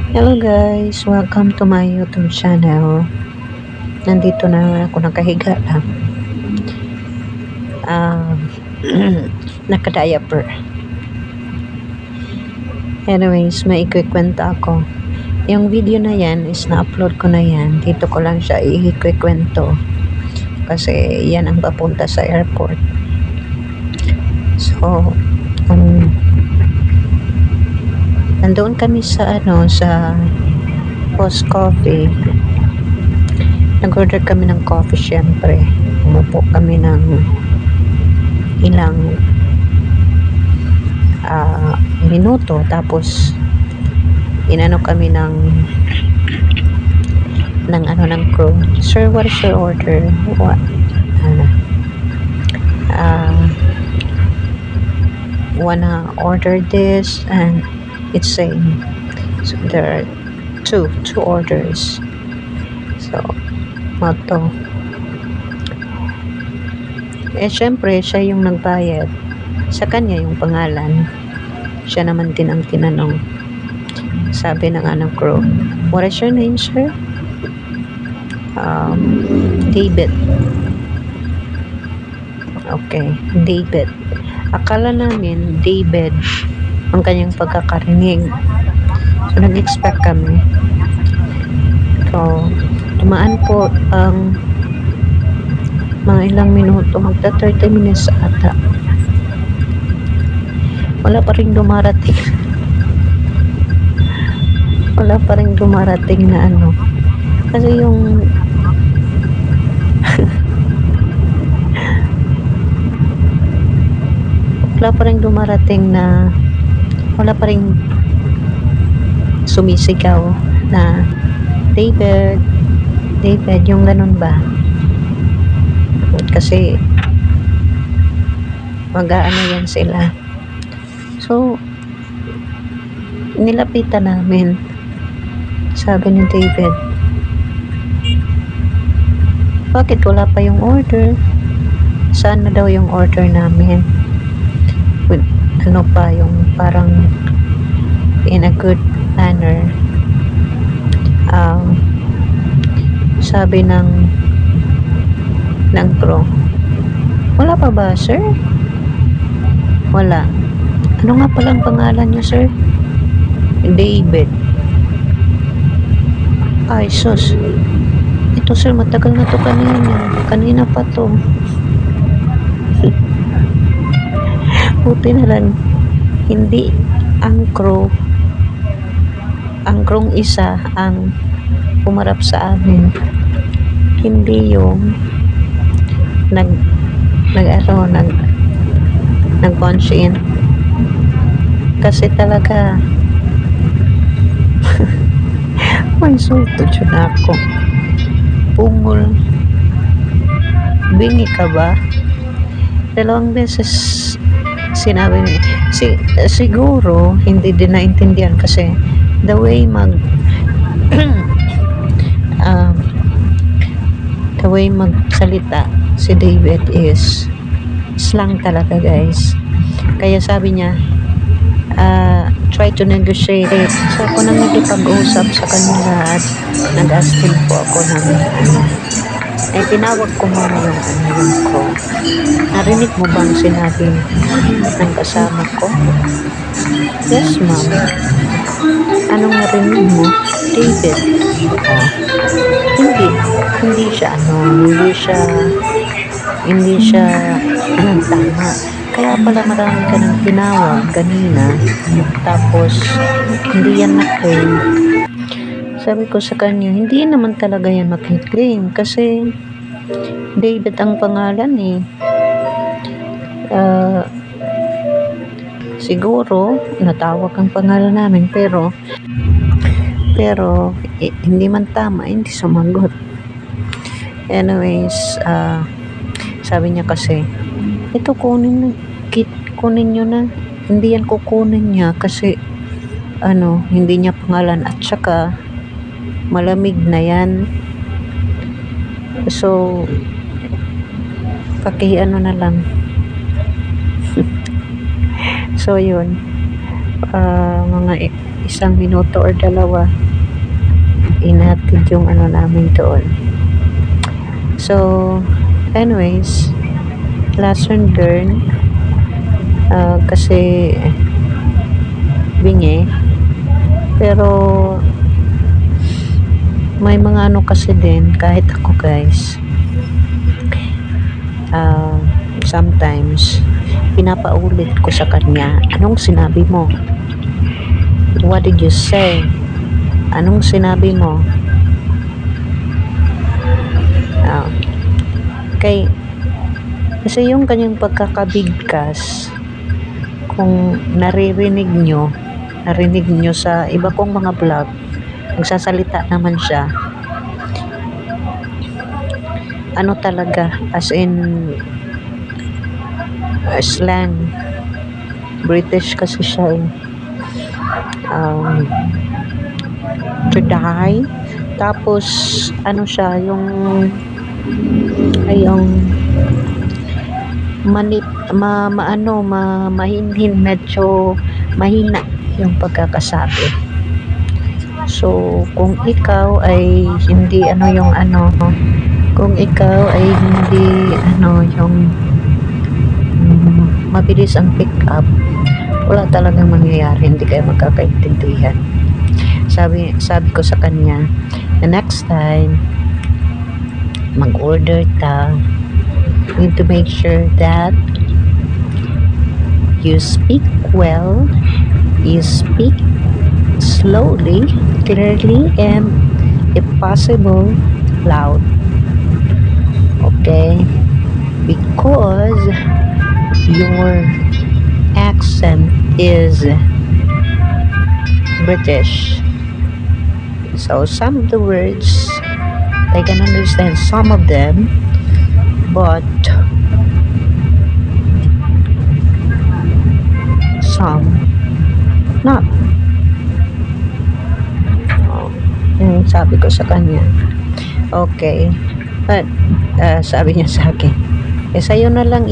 Hello guys, welcome to my YouTube channel. Nandito na ako nakahiga lang. Naka-diaper. Anyways, may ikwikwento ako. Yung video na yan is na-upload ko na yan. Dito ko lang siya ikwikwento. Kasi yan ang papunta sa airport. So, nandoon kami sa sa Post Coffee. Nag-order kami ng coffee syempre. Umupo kami ng ilang minuto, tapos inano kami ng crew. Sir, what is your order? What? Wanna order this, and it's saying so there are two orders. So mato syempre siya yung nagbayad, sa kanya yung pangalan, siya naman din ang tinanong. Sabi ng crew, what is your name, sir? David. Okay, David. Akala namin David ang kanyang pagkakarinig, so nag-expect kami. So dumaan po ang mga ilang minuto, magta 30 minutes ata, wala pa rin dumarating. Wala pa rin dumarating na kasi yung wala pa rin dumarating na, wala pa rin sumisigaw na David, yung ganun ba? Kasi mag-aano yan sila. So nilapitan namin. Sabi ni David, bakit wala pa yung order? Saan na daw yung order namin? With pa yung parang in a good manner. Sabi ng crew, wala pa ba, sir? Wala. Ano nga palang pangalan niyo, sir? David. Ay, sus. Ito, sir, matagal na to kanina pa to. Buti na lang hindi ang crew isa ang pumarap sa amin, hindi yung nag-punch in, kasi talaga may sulto dyan ako. Pungol, bingi ka ba? Dalawang beses sinabi niya. Siguro hindi din naintindihan kasi the way magsalita si David is slang talaga, guys. Kaya sabi niya, try to negotiate. So ako nang nagipag-usap sa kanila at nag-asking po ako ng tinawag ko muna yung crew. Narinig mo bang sinabi ng kasama ko? Yes, ma'am. Anong narinig mo? David. Hindi siya tama. Kaya pala marami ka nang tinawag kanina, tapos hindi yan na-claim. Sabi ko sa kanya, hindi naman talaga yan maki-claim kasi David ang pangalan eh. Siguro natawag ang pangalan namin, pero hindi man tama, hindi sumagot. Anyways, sabi niya kasi, ito kunin nyo na, hindi yan kukunin niya kasi hindi niya pangalan, at saka malamig na yan. So na lang. So yun, mga isang minuto or dalawa, inatid yung ano namin doon. So, anyways, lesson learned. Kasi bingi, pero may mga ano kasi din, kahit ako guys, sometimes pinapaulit ko sa kanya, anong sinabi mo? What did you say? Anong sinabi mo? Kasi yung kanyang pagkakabigkas, kung narinig nyo sa iba kong mga vlog, nagsasalita naman siya, ano talaga, as in slang, British kasi siya to die. Tapos ano siya, yung mahinhin, medyo mahina yung pagkakasabi. So kung ikaw ay hindi kung ikaw ay hindi yung mabilis ang pick up, wala talagang mangyayari, hindi kayo magkakaintindihan. Sabi ko sa kanya, the next time mag-order ka, you need to make sure that you speak well, you speak slowly, clearly, and if possible, loud. Okay? Because your accent is British. So some of the words, I can understand some of them, but some not. Sabi ko sa kanya, okay, but sabi niya sa akin, sa'yo na lang